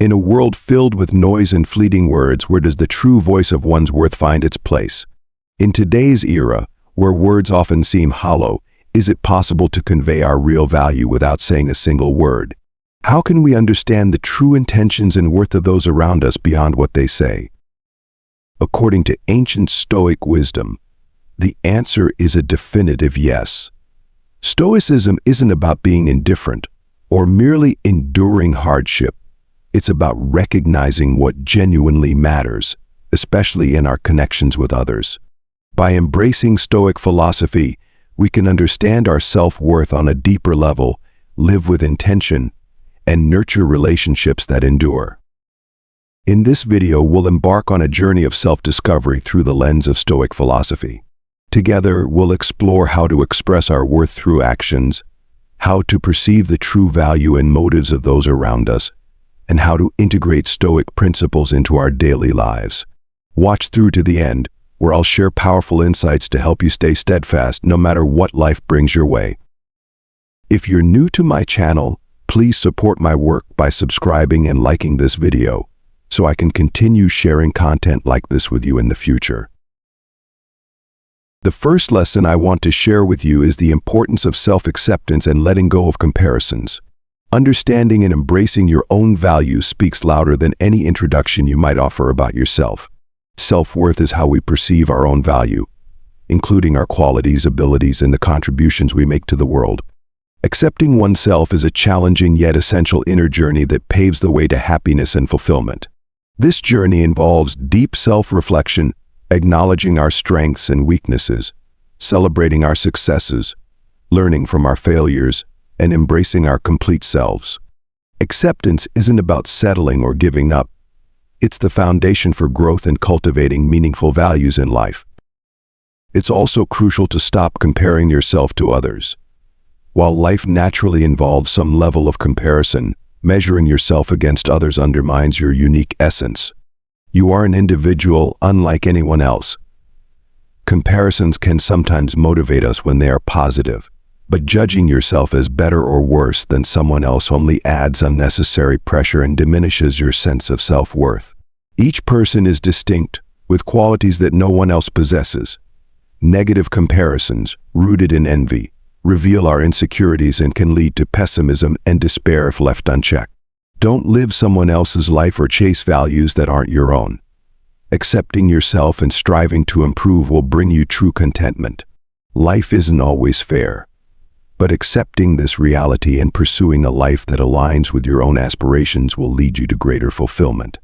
In a world filled with noise and fleeting words, where does the true voice of one's worth find its place? In today's era, where words often seem hollow, is it possible to convey our real value without saying a single word? How can we understand the true intentions and worth of those around us beyond what they say? According to ancient Stoic wisdom, the answer is a definitive yes. Stoicism isn't about being indifferent or merely enduring hardship. It's about recognizing what genuinely matters, especially in our connections with others. By embracing Stoic philosophy, we can understand our self-worth on a deeper level, live with intention, and nurture relationships that endure. In this video, we'll embark on a journey of self-discovery through the lens of Stoic philosophy. Together, we'll explore how to express our worth through actions, how to perceive the true value and motives of those around us, and how to integrate Stoic principles into our daily lives. Watch through to the end, where I'll share powerful insights to help you stay steadfast no matter what life brings your way. If you're new to my channel, please support my work by subscribing and liking this video, so I can continue sharing content like this with you in the future. The first lesson I want to share with you is the importance of self-acceptance and letting go of comparisons. Understanding and embracing your own value speaks louder than any introduction you might offer about yourself. Self-worth is how we perceive our own value, including our qualities, abilities, and the contributions we make to the world. Accepting oneself is a challenging yet essential inner journey that paves the way to happiness and fulfillment. This journey involves deep self-reflection, acknowledging our strengths and weaknesses, celebrating our successes, learning from our failures, and embracing our complete selves. Acceptance isn't about settling or giving up. It's the foundation for growth and cultivating meaningful values in life. It's also crucial to stop comparing yourself to others. While life naturally involves some level of comparison, measuring yourself against others undermines your unique essence. You are an individual unlike anyone else. Comparisons can sometimes motivate us when they are positive, but judging yourself as better or worse than someone else only adds unnecessary pressure and diminishes your sense of self-worth. Each person is distinct, with qualities that no one else possesses. Negative comparisons, rooted in envy, reveal our insecurities and can lead to pessimism and despair if left unchecked. Don't live someone else's life or chase values that aren't your own. Accepting yourself and striving to improve will bring you true contentment. Life isn't always fair, but accepting this reality and pursuing a life that aligns with your own aspirations will lead you to greater fulfillment.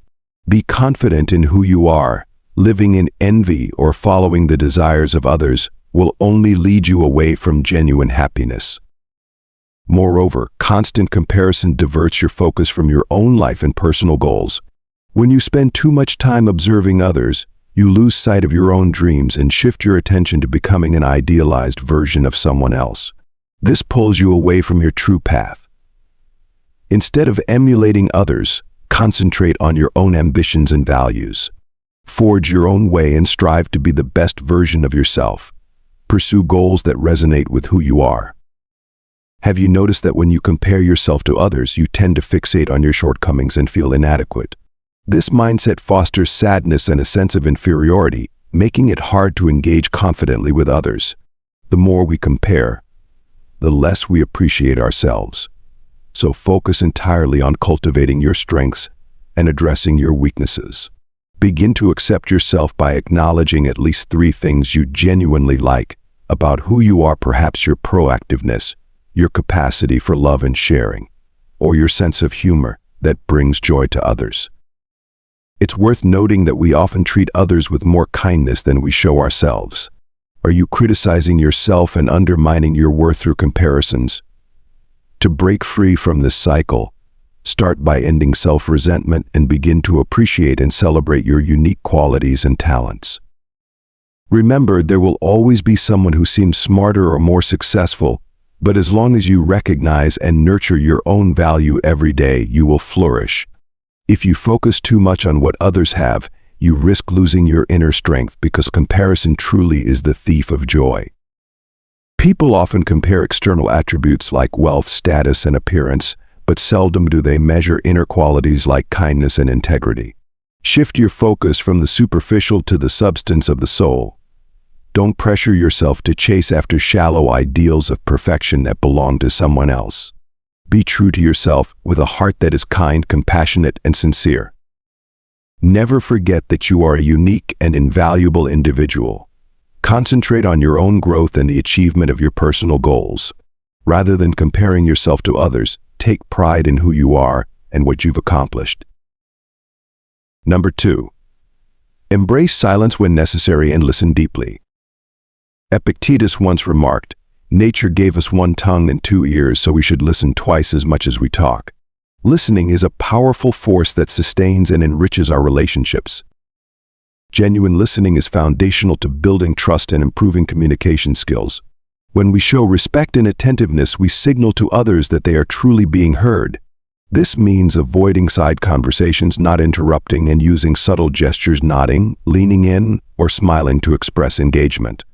Be confident in who you are. Living in envy or following the desires of others will only lead you away from genuine happiness. Moreover, constant comparison diverts your focus from your own life and personal goals. When you spend too much time observing others, you lose sight of your own dreams and shift your attention to becoming an idealized version of someone else. This pulls you away from your true path. Instead of emulating others, concentrate on your own ambitions and values. Forge your own way and strive to be the best version of yourself. Pursue goals that resonate with who you are. Have you noticed that when you compare yourself to others, you tend to fixate on your shortcomings and feel inadequate? This mindset fosters sadness and a sense of inferiority, making it hard to engage confidently with others. The more we compare, the less we appreciate ourselves. So focus entirely on cultivating your strengths and addressing your weaknesses. Begin to accept yourself by acknowledging at least 3 things you genuinely like about who you are, perhaps your proactiveness, your capacity for love and sharing, or your sense of humor that brings joy to others. It's worth noting that we often treat others with more kindness than we show ourselves. Are you criticizing yourself and undermining your worth through comparisons? To break free from this cycle, start by ending self-resentment and begin to appreciate and celebrate your unique qualities and talents. Remember, there will always be someone who seems smarter or more successful, but as long as you recognize and nurture your own value every day, you will flourish. If you focus too much on what others have, you risk losing your inner strength because comparison truly is the thief of joy. People often compare external attributes like wealth, status, and appearance, but seldom do they measure inner qualities like kindness and integrity. Shift your focus from the superficial to the substance of the soul. Don't pressure yourself to chase after shallow ideals of perfection that belong to someone else. Be true to yourself with a heart that is kind, compassionate, and sincere. Never forget that you are a unique and invaluable individual. Concentrate on your own growth and the achievement of your personal goals. Rather than comparing yourself to others, take pride in who you are and what you've accomplished. Number 2. Embrace silence when necessary and listen deeply. Epictetus once remarked, "Nature gave us one tongue and two ears, so we should listen twice as much as we talk." Listening is a powerful force that sustains and enriches our relationships. Genuine listening is foundational to building trust and improving communication skills. When we show respect and attentiveness, we signal to others that they are truly being heard. This means avoiding side conversations, not interrupting, and using subtle gestures, nodding, leaning in, or smiling to express engagement.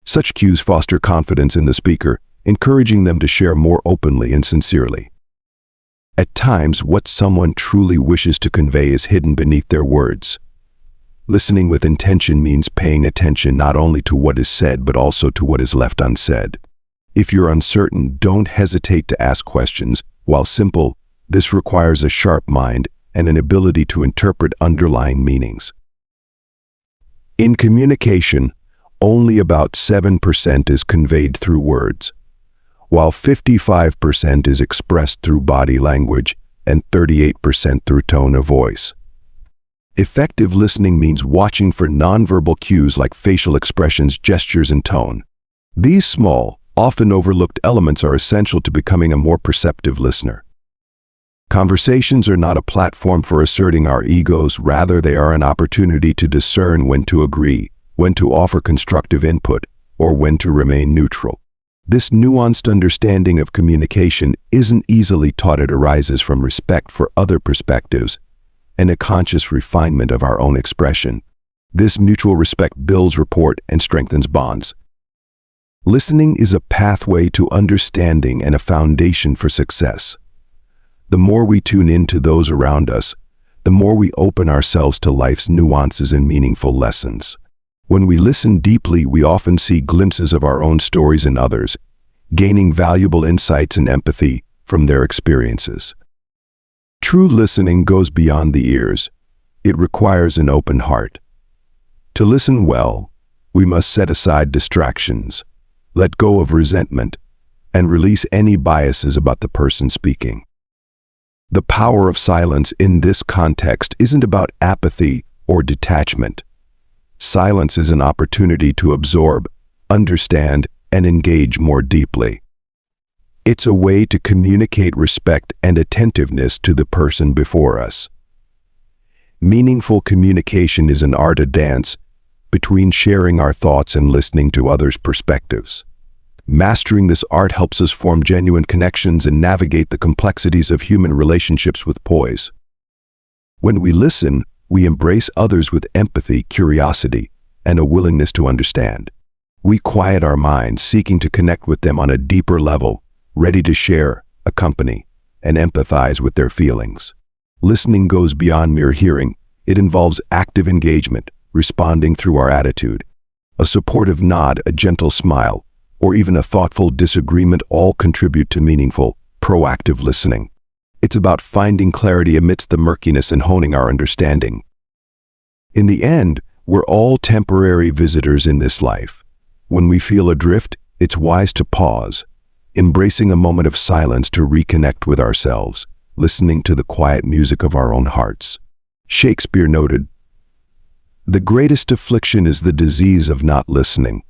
Such cues foster confidence in the speaker, encouraging them to share more openly and sincerely. At times, what someone truly wishes to convey is hidden beneath their words. Listening with intention means paying attention not only to what is said, but also to what is left unsaid. If you're uncertain, don't hesitate to ask questions. While simple, this requires a sharp mind and an ability to interpret underlying meanings. In communication, only about 7% is conveyed through words, while 55% is expressed through body language and 38% through tone of voice. Effective listening means watching for nonverbal cues like facial expressions, gestures, and tone. These small, often overlooked elements are essential to becoming a more perceptive listener. Conversations are not a platform for asserting our egos, rather they are an opportunity to discern when to agree, when to offer constructive input, or when to remain neutral. This nuanced understanding of communication isn't easily taught. It arises from respect for other perspectives and a conscious refinement of our own expression. This mutual respect builds rapport and strengthens bonds. Listening is a pathway to understanding and a foundation for success. The more we tune in to those around us, the more we open ourselves to life's nuances and meaningful lessons. When we listen deeply, we often see glimpses of our own stories in others, gaining valuable insights and empathy from their experiences. True listening goes beyond the ears. It requires an open heart. To listen well, we must set aside distractions, let go of resentment, and release any biases about the person speaking. The power of silence in this context isn't about apathy or detachment. Silence is an opportunity to absorb, understand, and engage more deeply. It's a way to communicate respect and attentiveness to the person before us. Meaningful communication is an art, a dance between sharing our thoughts and listening to others' perspectives. Mastering this art helps us form genuine connections and navigate the complexities of human relationships with poise. When we listen, we embrace others with empathy, curiosity, and a willingness to understand. We quiet our minds, seeking to connect with them on a deeper level, ready to share, accompany, and empathize with their feelings. Listening goes beyond mere hearing. It involves active engagement, responding through our attitude. A supportive nod, a gentle smile, or even a thoughtful disagreement all contribute to meaningful, proactive listening. It's about finding clarity amidst the murkiness and honing our understanding. In the end, we're all temporary visitors in this life. When we feel adrift, it's wise to pause, embracing a moment of silence to reconnect with ourselves, listening to the quiet music of our own hearts. Shakespeare noted, "The greatest affliction is the disease of not listening."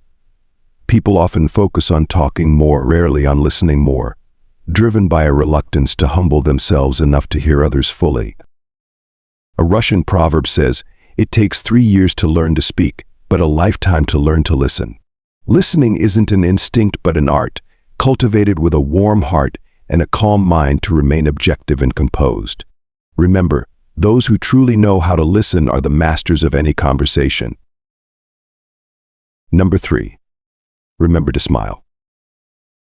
People often focus on talking more, rarely on listening more, driven by a reluctance to humble themselves enough to hear others fully. A Russian proverb says, "It takes 3 years to learn to speak, but a lifetime to learn to listen." Listening isn't an instinct but an art, cultivated with a warm heart and a calm mind to remain objective and composed. Remember, those who truly know how to listen are the masters of any conversation. Number 3. Remember to smile.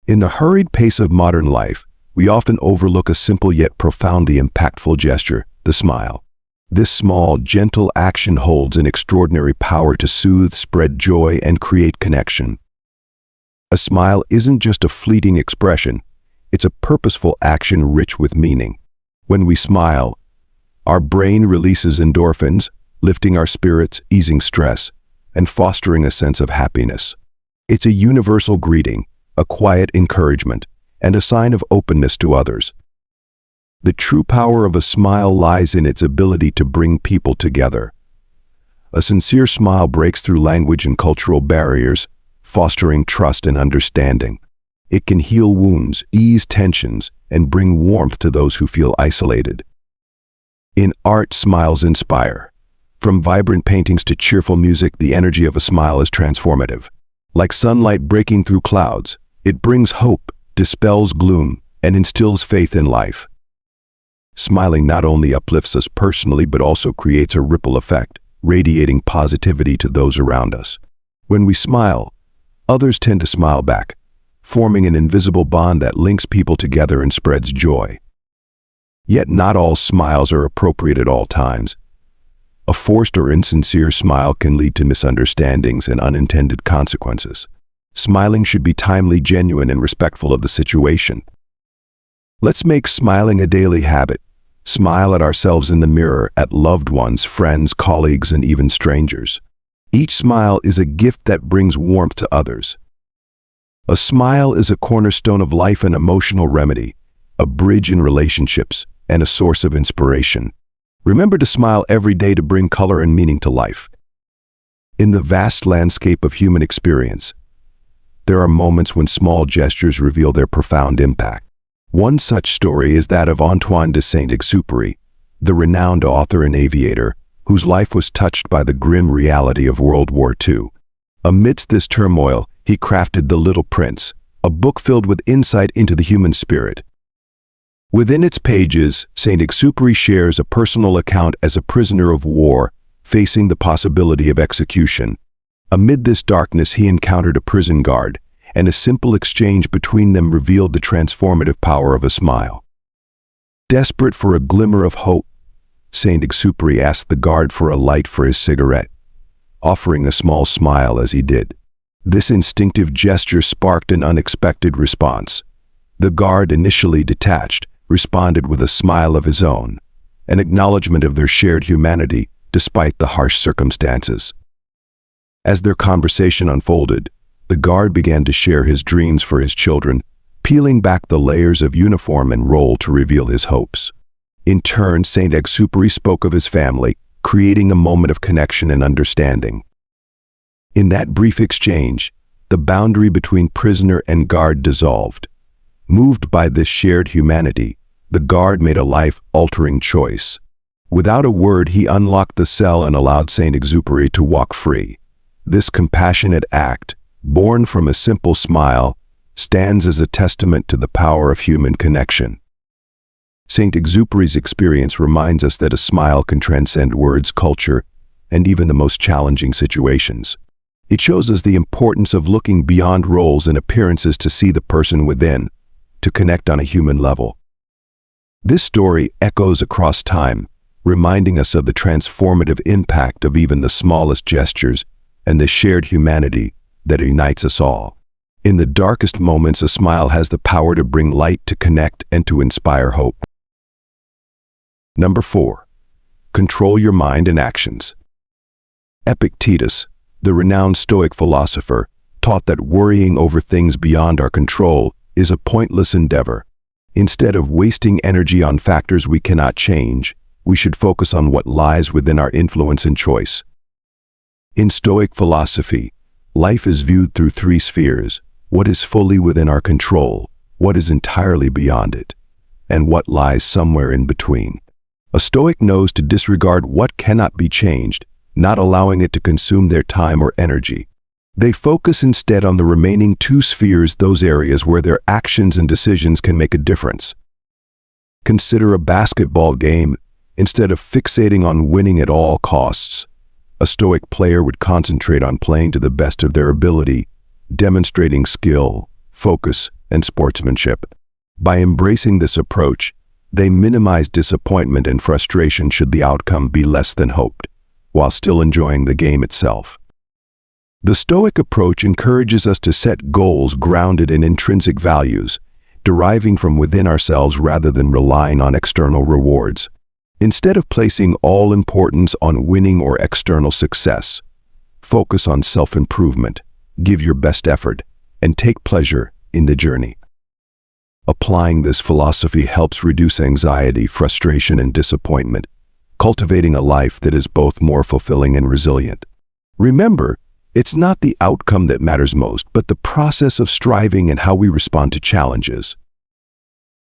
In the hurried pace of modern life, we often overlook a simple yet profoundly impactful gesture, the smile. This small, gentle action holds an extraordinary power to soothe, spread joy, and create connection. A smile isn't just a fleeting expression, it's a purposeful action rich with meaning. When we smile, our brain releases endorphins, lifting our spirits, easing stress, and fostering a sense of happiness. It's a universal greeting, a quiet encouragement, and a sign of openness to others. The true power of a smile lies in its ability to bring people together. A sincere smile breaks through language and cultural barriers, fostering trust and understanding. It can heal wounds, ease tensions, and bring warmth to those who feel isolated. In art, smiles inspire. From vibrant paintings to cheerful music, the energy of a smile is transformative. Like sunlight breaking through clouds, it brings hope, dispels gloom, and instills faith in life. Smiling not only uplifts us personally but also creates a ripple effect, radiating positivity to those around us. When we smile, others tend to smile back, forming an invisible bond that links people together and spreads joy. Yet not all smiles are appropriate at all times. A forced or insincere smile can lead to misunderstandings and unintended consequences. Smiling should be timely, genuine, and respectful of the situation. Let's make smiling a daily habit. Smile at ourselves in the mirror, at loved ones, friends, colleagues, and even strangers. Each smile is a gift that brings warmth to others. A smile is a cornerstone of life and emotional remedy, a bridge in relationships, and a source of inspiration. Remember to smile every day to bring color and meaning to life. In the vast landscape of human experience, there are moments when small gestures reveal their profound impact. One such story is that of Antoine de Saint-Exupéry, the renowned author and aviator, whose life was touched by the grim reality of World War II. Amidst this turmoil, he crafted The Little Prince, a book filled with insight into the human spirit. Within its pages, Saint-Exupéry shares a personal account as a prisoner of war, facing the possibility of execution. Amid this darkness, he encountered a prison guard, and a simple exchange between them revealed the transformative power of a smile. Desperate for a glimmer of hope, Saint-Exupéry asked the guard for a light for his cigarette, offering a small smile as he did. This instinctive gesture sparked an unexpected response. The guard, initially detached, responded with a smile of his own, an acknowledgement of their shared humanity despite the harsh circumstances. As their conversation unfolded, the guard began to share his dreams for his children, peeling back the layers of uniform and role to reveal his hopes. In turn, Saint-Exupéry spoke of his family, creating a moment of connection and understanding. In that brief exchange, the boundary between prisoner and guard dissolved. Moved by this shared humanity, the guard made a life-altering choice. Without a word, he unlocked the cell and allowed Saint-Exupéry to walk free. This compassionate act, born from a simple smile, stands as a testament to the power of human connection. Saint-Exupéry's experience reminds us that a smile can transcend words, culture, and even the most challenging situations. It shows us the importance of looking beyond roles and appearances to see the person within, to connect on a human level. This story echoes across time, reminding us of the transformative impact of even the smallest gestures and the shared humanity that unites us all. In the darkest moments, a smile has the power to bring light, to connect, and to inspire hope. Number 4. Control your mind and actions. Epictetus, the renowned Stoic philosopher, taught that worrying over things beyond our control is a pointless endeavor. Instead of wasting energy on factors we cannot change, we should focus on what lies within our influence and choice. In Stoic philosophy, life is viewed through 3 spheres: what is fully within our control, what is entirely beyond it, and what lies somewhere in between. A Stoic knows to disregard what cannot be changed, not allowing it to consume their time or energy. They focus instead on the remaining 2 spheres, those areas where their actions and decisions can make a difference. Consider a basketball game. Instead of fixating on winning at all costs, a Stoic player would concentrate on playing to the best of their ability, demonstrating skill, focus, and sportsmanship. By embracing this approach, they minimize disappointment and frustration should the outcome be less than hoped, while still enjoying the game itself. The Stoic approach encourages us to set goals grounded in intrinsic values, deriving from within ourselves rather than relying on external rewards. Instead of placing all importance on winning or external success, focus on self-improvement, give your best effort, and take pleasure in the journey. Applying this philosophy helps reduce anxiety, frustration, and disappointment, cultivating a life that is both more fulfilling and resilient. Remember, it's not the outcome that matters most, but the process of striving and how we respond to challenges.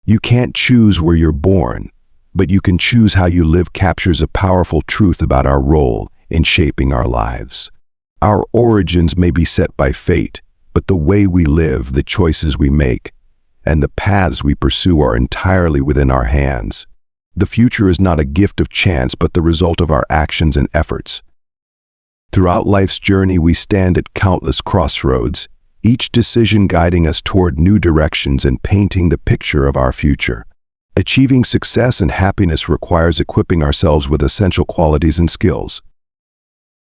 You can't choose where you're born, but you can choose how you live captures a powerful truth about our role in shaping our lives. Our origins may be set by fate, but the way we live, the choices we make, and the paths we pursue are entirely within our hands. The future is not a gift of chance, but the result of our actions and efforts. Throughout life's journey, we stand at countless crossroads, each decision guiding us toward new directions and painting the picture of our future. Achieving success and happiness requires equipping ourselves with essential qualities and skills.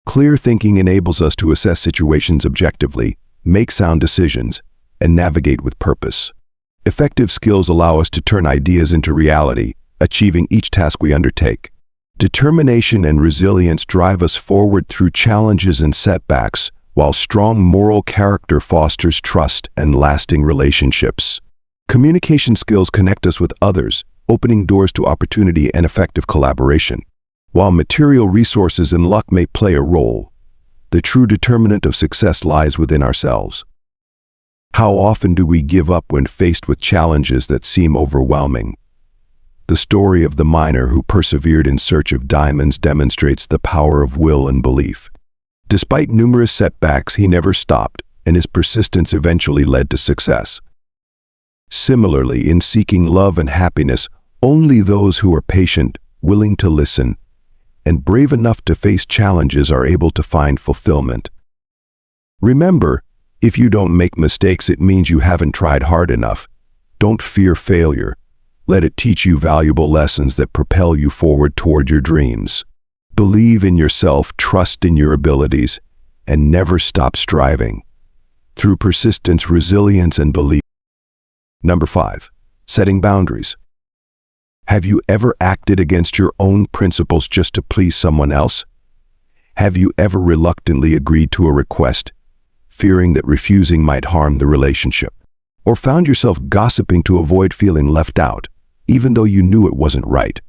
Clear thinking enables us to assess situations objectively, make sound decisions, and navigate with purpose. Effective skills allow us to turn ideas into reality, achieving each task we undertake. Determination and resilience drive us forward through challenges and setbacks, while strong moral character fosters trust and lasting relationships. Communication skills connect us with others, opening doors to opportunity and effective collaboration. While material resources and luck may play a role, the true determinant of success lies within ourselves. How often do we give up when faced with challenges that seem overwhelming? The story of the miner who persevered in search of diamonds demonstrates the power of will and belief. Despite numerous setbacks, he never stopped, and his persistence eventually led to success. Similarly, in seeking love and happiness, only those who are patient, willing to listen, and brave enough to face challenges are able to find fulfillment. Remember, if you don't make mistakes, it means you haven't tried hard enough. Don't fear failure. Let it teach you valuable lessons that propel you forward toward your dreams. Believe in yourself, trust in your abilities, and never stop striving. Through persistence, resilience, and belief. Number 5. Setting boundaries. Have you ever acted against your own principles just to please someone else? Have you ever reluctantly agreed to a request, fearing that refusing might harm the relationship? Or found yourself gossiping to avoid feeling left out, even though you knew it wasn't right?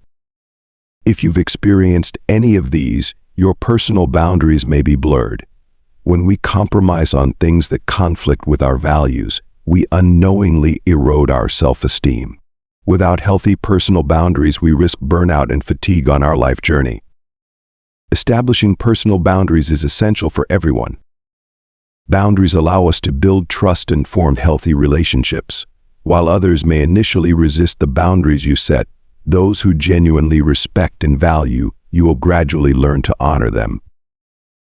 If you've experienced any of these, your personal boundaries may be blurred. When we compromise on things that conflict with our values, we unknowingly erode our self-esteem. Without healthy personal boundaries, we risk burnout and fatigue on our life journey. Establishing personal boundaries is essential for everyone. Boundaries allow us to build trust and form healthy relationships. While others may initially resist the boundaries you set, those who genuinely respect and value you will gradually learn to honor them.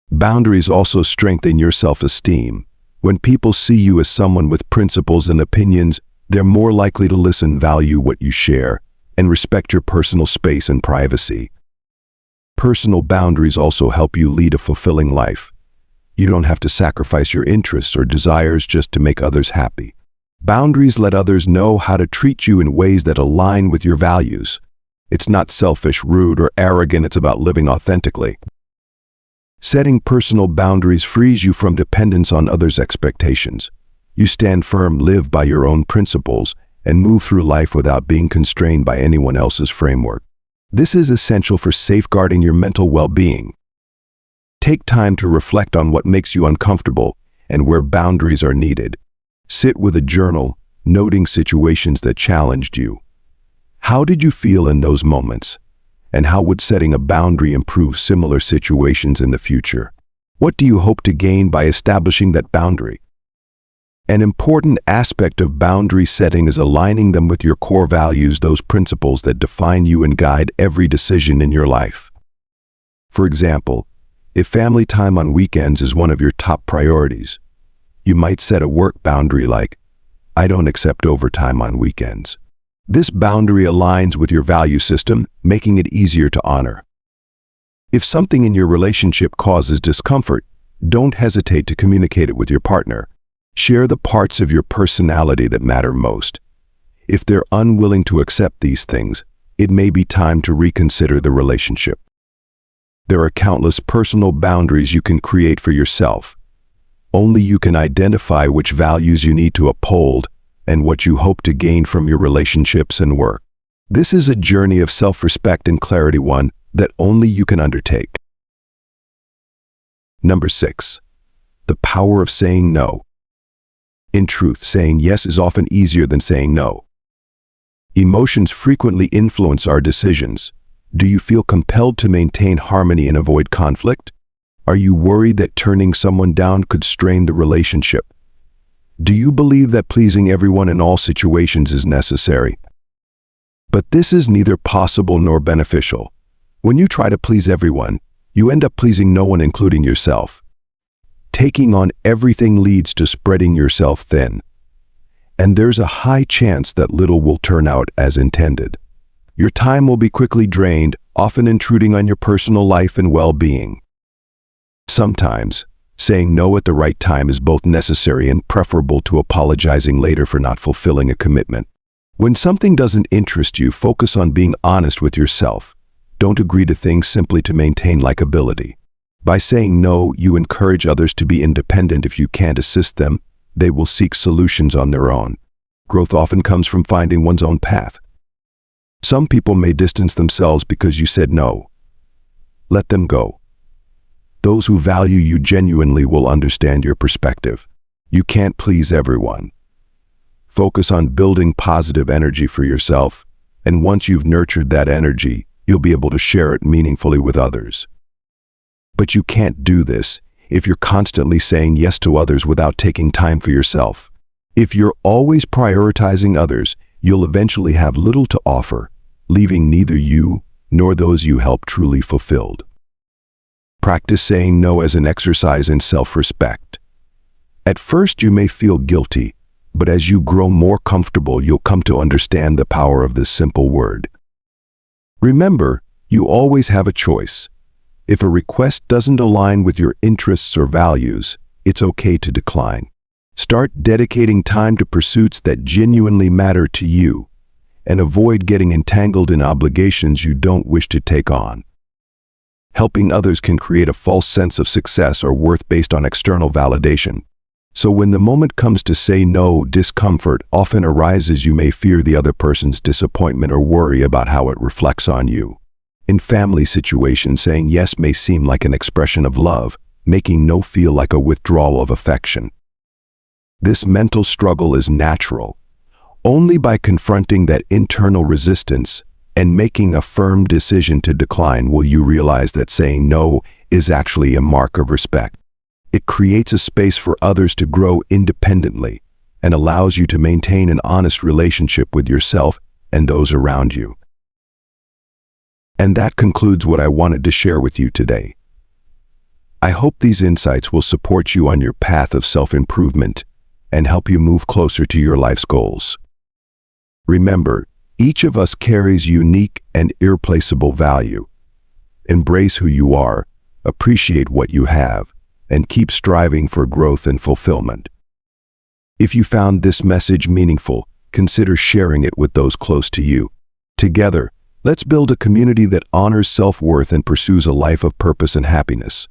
Boundaries also strengthen your self-esteem. When people see you as someone with principles and opinions, they're more likely to listen, value what you share, and respect your personal space and privacy. Personal boundaries also help you lead a fulfilling life. You don't have to sacrifice your interests or desires just to make others happy. Boundaries let others know how to treat you in ways that align with your values. It's not selfish, rude, or arrogant. It's about living authentically. Setting personal boundaries frees you from dependence on others' expectations. You stand firm, live by your own principles, and move through life without being constrained by anyone else's framework. This is essential for safeguarding your mental well-being. Take time to reflect on what makes you uncomfortable and where boundaries are needed. Sit with a journal, noting situations that challenged you. How did you feel in those moments? And how would setting a boundary improve similar situations in the future? What do you hope to gain by establishing that boundary? An important aspect of boundary setting is aligning them with your core values, those principles that define you and guide every decision in your life. For example, if family time on weekends is one of your top priorities, you might set a work boundary like, I don't accept overtime on weekends. This boundary aligns with your value system, making it easier to honor. If something in your relationship causes discomfort, don't hesitate to communicate it with your partner. Share the parts of your personality that matter most. If they're unwilling to accept these things, it may be time to reconsider the relationship. There are countless personal boundaries you can create for yourself. Only you can identify which values you need to uphold and what you hope to gain from your relationships and work. This is a journey of self-respect and clarity, one that only you can undertake. Number 6. The power of saying no. In truth, saying yes is often easier than saying no. Emotions frequently influence our decisions. Do you feel compelled to maintain harmony and avoid conflict? Are you worried that turning someone down could strain the relationship? Do you believe that pleasing everyone in all situations is necessary? But this is neither possible nor beneficial. When you try to please everyone, you end up pleasing no one, including yourself. Taking on everything leads to spreading yourself thin. And there's a high chance that little will turn out as intended. Your time will be quickly drained, often intruding on your personal life and well-being. Sometimes, saying no at the right time is both necessary and preferable to apologizing later for not fulfilling a commitment. When something doesn't interest you, focus on being honest with yourself. Don't agree to things simply to maintain likability. By saying no, you encourage others to be independent. If you can't assist them, they will seek solutions on their own. Growth often comes from finding one's own path. Some people may distance themselves because you said no. Let them go. Those who value you genuinely will understand your perspective. You can't please everyone. Focus on building positive energy for yourself, and once you've nurtured that energy, you'll be able to share it meaningfully with others. But you can't do this if you're constantly saying yes to others without taking time for yourself. If you're always prioritizing others, you'll eventually have little to offer, leaving neither you nor those you help truly fulfilled. Practice saying no as an exercise in self-respect. At first, you may feel guilty, but as you grow more comfortable, you'll come to understand the power of this simple word. Remember, you always have a choice. If a request doesn't align with your interests or values, it's okay to decline. Start dedicating time to pursuits that genuinely matter to you, and avoid getting entangled in obligations you don't wish to take on. Helping others can create a false sense of success or worth based on external validation. So when the moment comes to say no, discomfort often arises. You may fear the other person's disappointment or worry about how it reflects on you. In family situations, saying yes may seem like an expression of love, making no feel like a withdrawal of affection. This mental struggle is natural. Only by confronting that internal resistance and making a firm decision to decline will you realize that saying no is actually a mark of respect. It creates a space for others to grow independently and allows you to maintain an honest relationship with yourself and those around you. And that concludes what I wanted to share with you today. I hope these insights will support you on your path of self-improvement and help you move closer to your life's goals. Remember, each of us carries unique and irreplaceable value. Embrace who you are, appreciate what you have, and keep striving for growth and fulfillment. If you found this message meaningful, consider sharing it with those close to you. Together, let's build a community that honors self-worth and pursues a life of purpose and happiness.